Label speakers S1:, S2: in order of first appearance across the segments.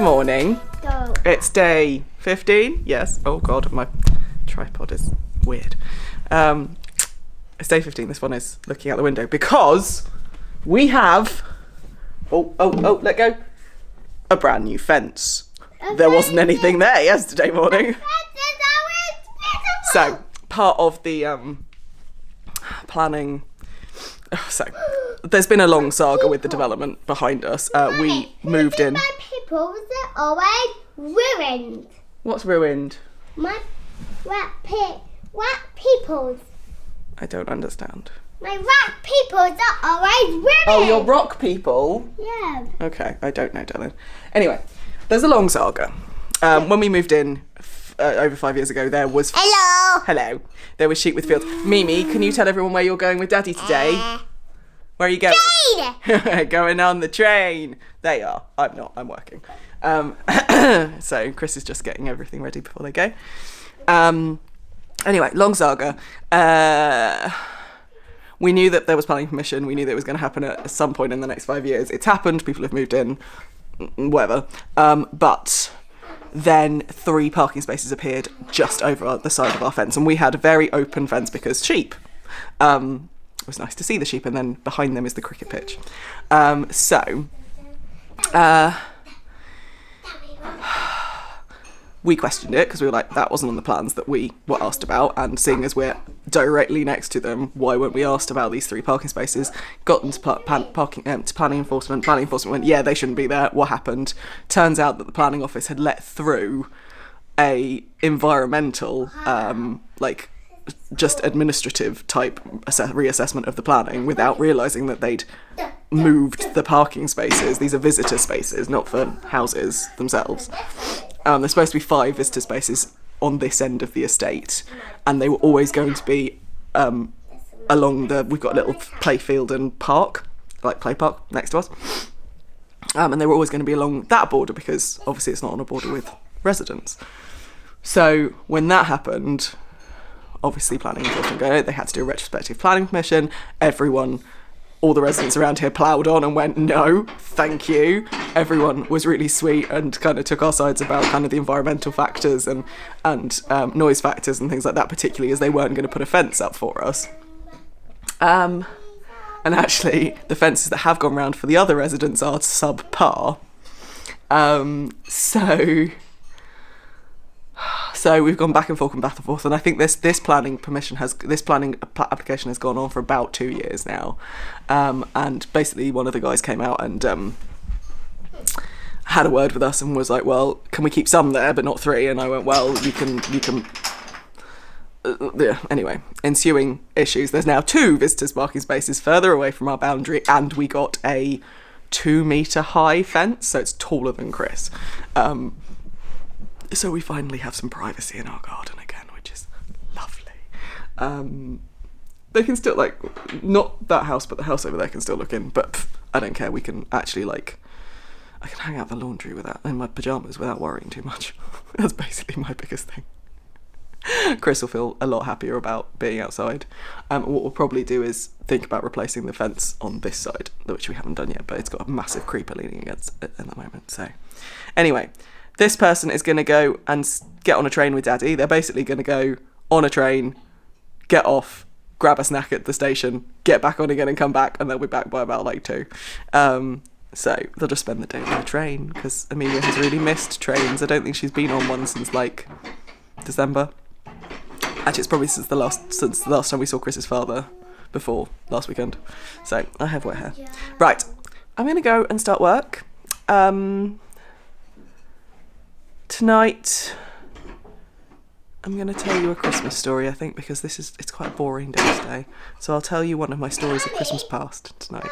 S1: morning.
S2: Go.
S1: It's day 15. Yes. Oh God, my tripod is weird. It's day 15. This one is looking out the window because we have. Let go. A brand new fence. There wasn't anything there yesterday morning. So part of the planning. So there's been a long saga with the development behind us. We moved in.
S2: My peoples are always ruined.
S1: What's ruined?
S2: My rat peoples.
S1: I don't understand.
S2: My rat peoples are always ruined.
S1: Oh, your rock people?
S2: Yeah.
S1: Okay, I don't know, darling. Anyway, there's a long saga. When we moved in over 5 years ago, there was... Hello. There was sheep with fields. Mimi, can you tell everyone where you're going with Daddy today? Where are you going?
S2: Train!
S1: Going on the train. There you are. I'm not. I'm working. So Chris is just getting everything ready before they go. Anyway, long saga. We knew that there was planning permission. We knew that it was going to happen at some point in the next 5 years. It's happened. People have moved in. Whatever. But then 3 parking spaces appeared just over the side of our fence. And we had a very open fence because sheep. It was nice to see the sheep, and then behind them is the cricket pitch. We questioned it because we were like, that wasn't on the plans that we were asked about, and seeing as we're directly next to them, why weren't we asked about these 3 parking spaces? Got them to planning enforcement. Planning enforcement went, yeah, they shouldn't be there. What happened? Turns out that the planning office had let through a environmental, just administrative type reassessment of the planning without realising that they'd moved the parking spaces. These are visitor spaces, not for houses themselves. There's supposed to be 5 visitor spaces on this end of the estate, and they were always going to be along we've got a little play field and park, like play park next to us, and they were always going to be along that border because obviously it's not on a border with residents. So when that happened, obviously planning enforcement they had to do a retrospective planning permission. All the residents around here ploughed on and went, no, thank you. Everyone was really sweet and kind of took our sides about kind of the environmental factors and noise factors and things like that, particularly as they weren't going to put a fence up for us. And actually, the fences that have gone round for the other residents are subpar. So we've gone back and forth, and I think this planning application has gone on for about 2 years now. And basically, one of the guys came out and had a word with us and was like, "Well, can we keep some there, but not 3?" And I went, "Well, you can." Anyway, ensuing issues. There's now 2 visitors' parking spaces further away from our boundary, and we got a 2-metre high fence, so it's taller than Chris. So we finally have some privacy in our garden again, which is lovely. They can still, not that house, but the house over there can still look in, but I don't care. We can actually, I can hang out the laundry in my pyjamas without worrying too much. That's basically my biggest thing. Chris will feel a lot happier about being outside. What we'll probably do is think about replacing the fence on this side, which we haven't done yet, but it's got a massive creeper leaning against it at the moment. So anyway, this person is going to go and get on a train with Daddy. They're basically going to go on a train, get off, grab a snack at the station, get back on again and come back, and they'll be back by about 2. So they'll just spend the day on the train because Amelia has really missed trains. I don't think she's been on one since December. Actually, it's probably since the last time we saw Chris's father before last weekend. So I have wet hair. Right, I'm going to go and start work. Tonight, I'm going to tell you a Christmas story, I think, because it's quite a boring day today. So I'll tell you one of my stories of Christmas past tonight.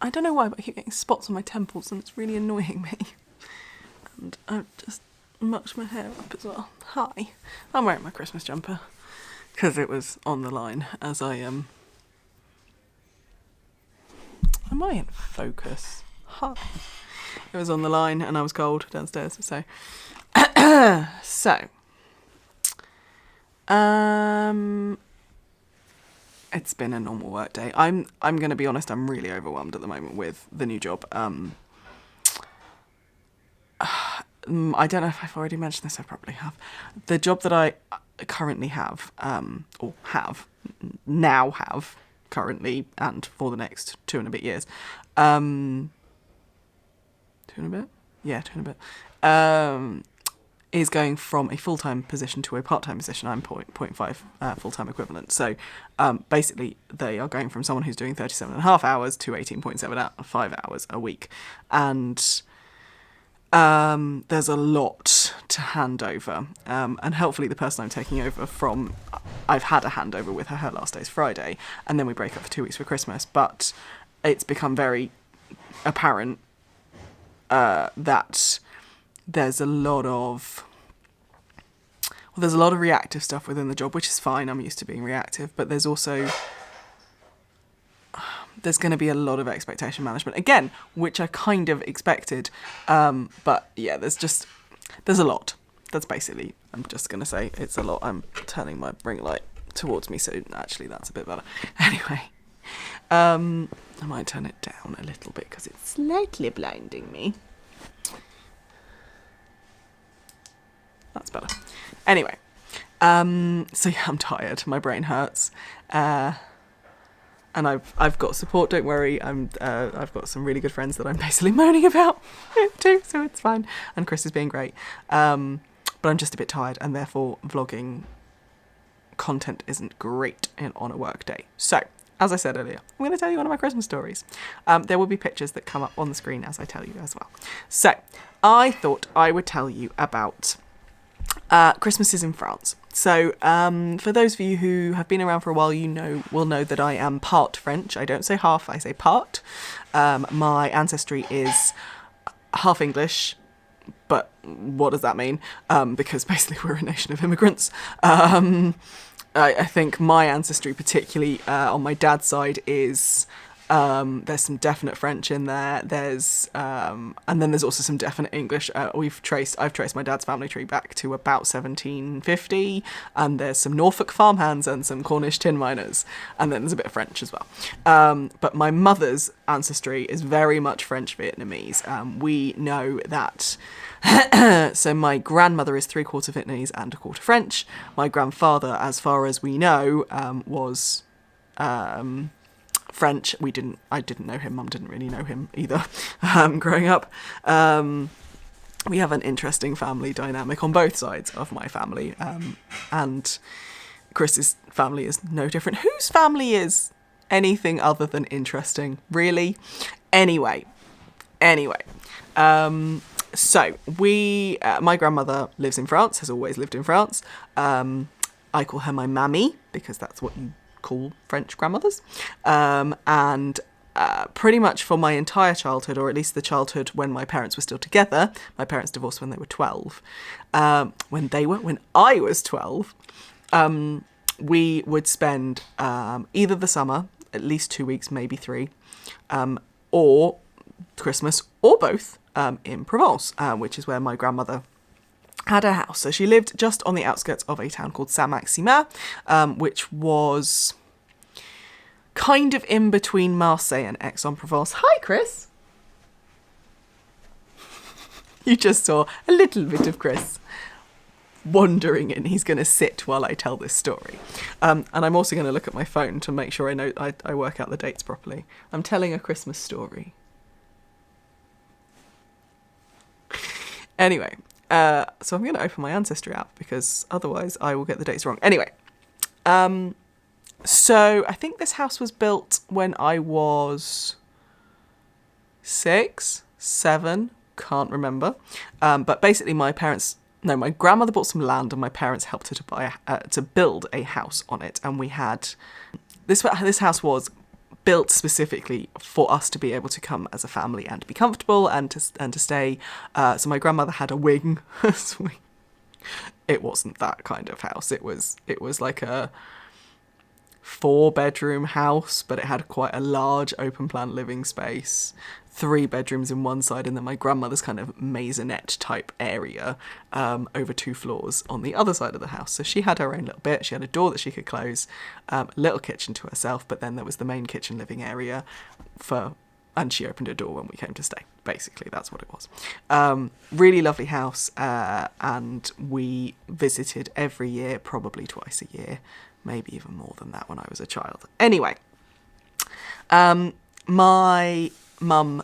S1: I don't know why, but I keep getting spots on my temples and it's really annoying me. And I've just mucked my hair up as well. Hi. I'm wearing my Christmas jumper because it was on the line as I am I in focus? Hi. It was on the line and I was cold downstairs, so it's been a normal work day. I'm going to be honest, I'm really overwhelmed at the moment with the new job. I don't know if I've already mentioned this, I probably have. The job that I currently have, now have, currently, and for the next 2 and a bit years. 2 and a bit? Yeah, 2 and a bit. Is going from a full-time position to a part-time position. I'm 0.5 full-time equivalent. So basically they are going from someone who's doing 37.5 hours to 18.75 hours a week. And there's a lot to hand over. And hopefully the person I'm taking over from, I've had a handover with her. Her last day's Friday. And then we break up for 2 weeks for Christmas. But it's become very apparent that there's a lot of reactive stuff within the job, which is fine. I'm used to being reactive, but there's also going to be a lot of expectation management again, which I kind of expected. But yeah, there's a lot. That's basically, I'm just going to say it's a lot. I'm turning my ring light towards me, so actually that's a bit better. Anyway, I might turn it down a little bit because it's slightly blinding me. That's better. Anyway, so yeah, I'm tired. My brain hurts, and I've got support. Don't worry. I've got some really good friends that I'm basically moaning about too, so it's fine. And Chris is being great, but I'm just a bit tired, and therefore vlogging content isn't great on a work day. So, as I said earlier, I'm going to tell you one of my Christmas stories. There will be pictures that come up on the screen as I tell you as well. So, I thought I would tell you about Christmases in France. So for those of you who have been around for a while, will know that I am part French. I don't say half, I say part. My ancestry is half English, but what does that mean? Because basically we're a nation of immigrants. I think my ancestry, particularly on my dad's side, is there's some definite French in there. There's and then there's also some definite English. I've traced my dad's family tree back to about 1750, and there's some Norfolk farmhands and some Cornish tin miners, and then there's a bit of French as well. But my mother's ancestry is very much French Vietnamese. We know that. So my grandmother is 3/4 Vietnamese and 1/4 French. My grandfather, as far as we know, was French. I didn't know him. Mum didn't really know him either. Growing up, we have an interesting family dynamic on both sides of my family, and Chris's family is no different. Whose family is anything other than interesting, really? Anyway. So my grandmother lives in France, has always lived in France. I call her my mammy because that's what you call French grandmothers. And pretty much for my entire childhood, or at least the childhood when my parents were still together, my parents divorced when they were 12. When I was 12, we would spend either the summer, at least 2 weeks, maybe 3, or Christmas, or both, in Provence, which is where my grandmother had a house. So she lived just on the outskirts of a town called Saint-Maximin, which was kind of in between Marseille and Aix-en-Provence. Hi, Chris. You just saw a little bit of Chris wandering in. He's going to sit while I tell this story. And I'm also going to look at my phone to make sure I work out the dates properly. I'm telling a Christmas story. Anyway, so I'm going to open my Ancestry app because otherwise I will get the dates wrong. Anyway, so I think this house was built when I was 6, 7, can't remember. But basically my grandmother bought some land and my parents helped her to build a house on it. And we had, this house was built specifically for us to be able to come as a family and be comfortable and to stay. So my grandmother had a wing. It wasn't that kind of house. It was like a 4-bedroom house, but it had quite a large open plan living space, 3 bedrooms in one side, and then my grandmother's kind of maisonette type area over 2 floors on the other side of the house. So she had her own little bit. She had a door that she could close, a little kitchen to herself, but then there was the main kitchen living area and she opened a door when we came to stay. Basically, that's what it was. Really lovely house, and we visited every year, probably twice a year, maybe even more than that when I was a child. Anyway, my mum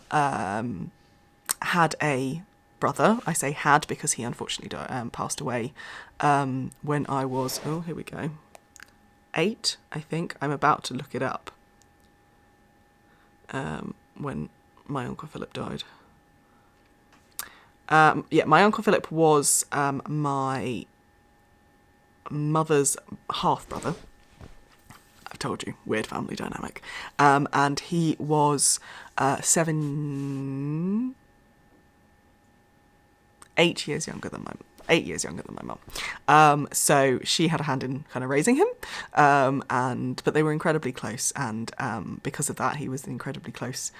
S1: had a brother. I say had because he unfortunately passed away when I was, 8, I think. I'm about to look it up. When my Uncle Philip died. My Uncle Philip was my mother's half-brother. I've told you, weird family dynamic. And he was 8 years younger than my mum. So she had a hand in kind of raising him, but they were incredibly close, and because of that, he was an incredibly close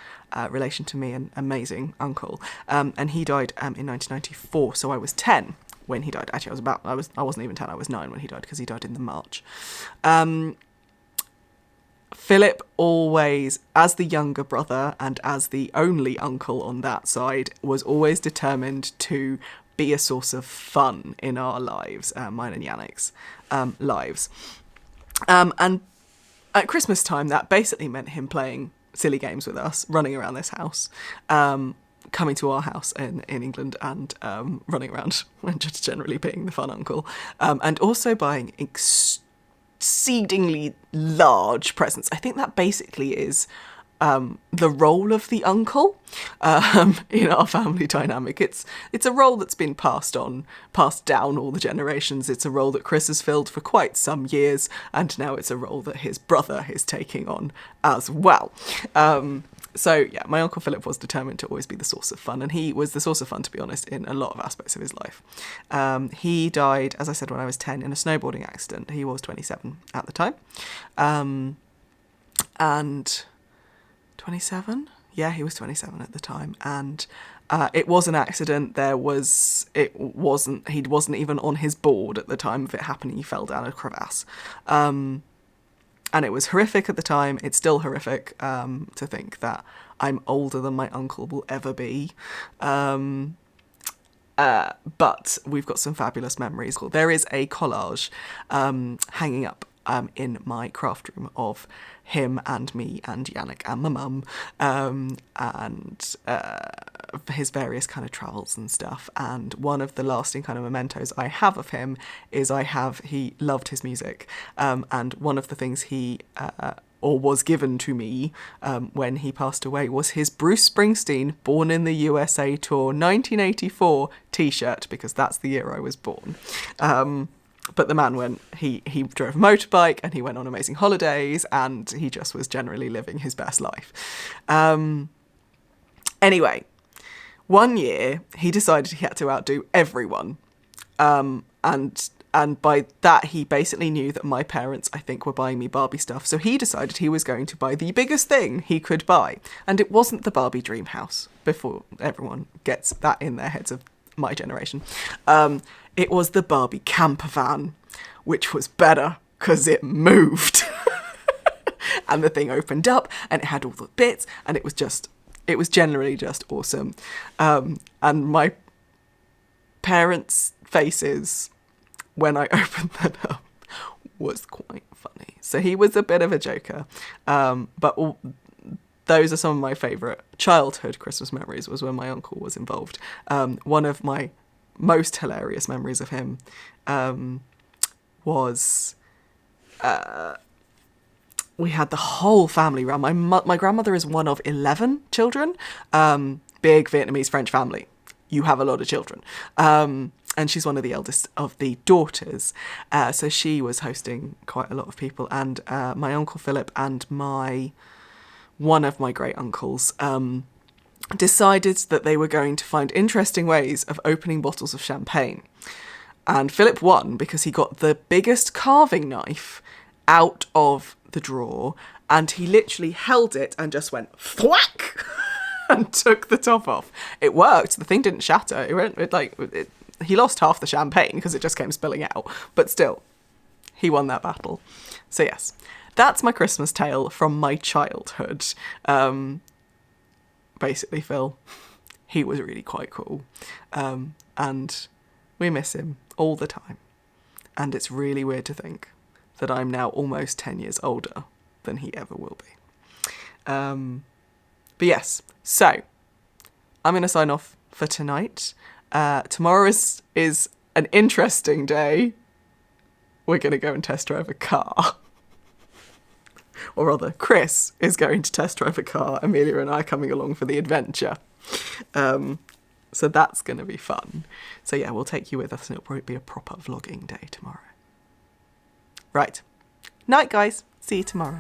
S1: relation to me, an amazing uncle. And he died in 1994, so I was 10 when he died. Actually, I wasn't even 10. I was 9 when he died because he died in the March. Philip always, as the younger brother and as the only uncle on that side, was always determined to be a source of fun in our lives, mine and Yannick's lives. And at Christmas time, that basically meant him playing silly games with us, running around this house, coming to our house in England and running around and just generally being the fun uncle, and also buying exceedingly large presents. I think that basically is the role of the uncle in our family dynamic. It's a role that's been passed down all the generations. It's a role that Chris has filled for quite some years, and now it's a role that his brother is taking on as well. So yeah, my Uncle Philip was determined to always be the source of fun, and he was the source of fun, to be honest, in a lot of aspects of his life. He died, as I said, when I was 10 in a snowboarding accident. He was 27 at the time. And 27? Yeah, he was 27 at the time. And it was an accident. He wasn't even on his board at the time of it happening. He fell down a crevasse. And it was horrific at the time. It's still horrific to think that I'm older than my uncle will ever be. But we've got some fabulous memories. There is a collage hanging up in my craft room of him and me and Yannick and my mum, and his various kind of travels and stuff. And one of the lasting kind of mementos I have of him is he loved his music, and one of the things he or was given to me when he passed away was his Bruce Springsteen Born in the USA Tour 1984 t-shirt, because that's the year I was born. But the man he drove a motorbike and he went on amazing holidays, and he just was generally living his best life. Anyway, one year he decided he had to outdo everyone. And by that, he basically knew that my parents, I think, were buying me Barbie stuff. So he decided he was going to buy the biggest thing he could buy. And it wasn't the Barbie dream house, before everyone gets that in their heads of my generation. It was the Barbie camper van, which was better because it moved. And the thing opened up and it had all the bits, and it was generally just awesome. And my parents' faces when I opened that up was quite funny. So he was a bit of a joker. But those are some of my favourite childhood Christmas memories, was when my uncle was involved. One of my most hilarious memories of him was we had the whole family round. My grandmother is one of 11 children. Big Vietnamese French family. You have a lot of children. And she's one of the eldest of the daughters. So she was hosting quite a lot of people. And my Uncle Philip and my one of my great uncles, decided that they were going to find interesting ways of opening bottles of champagne. And Philip won because he got the biggest carving knife out of the drawer, and he literally held it and just went thwack and took the top off. It worked. The thing didn't shatter. He lost half the champagne because it just came spilling out. But still, he won that battle. So yes, that's my Christmas tale from my childhood. Basically, Phil, he was really quite cool. And we miss him all the time. And it's really weird to think that I'm now almost 10 years older than he ever will be. But yes, so I'm going to sign off for tonight. Tomorrow is an interesting day. We're going to go and test drive a car. Or rather, Chris is going to test drive a car. Amelia and I are coming along for the adventure. So that's going to be fun. So yeah, we'll take you with us and it'll probably be a proper vlogging day tomorrow. Right. Night, guys. See you tomorrow.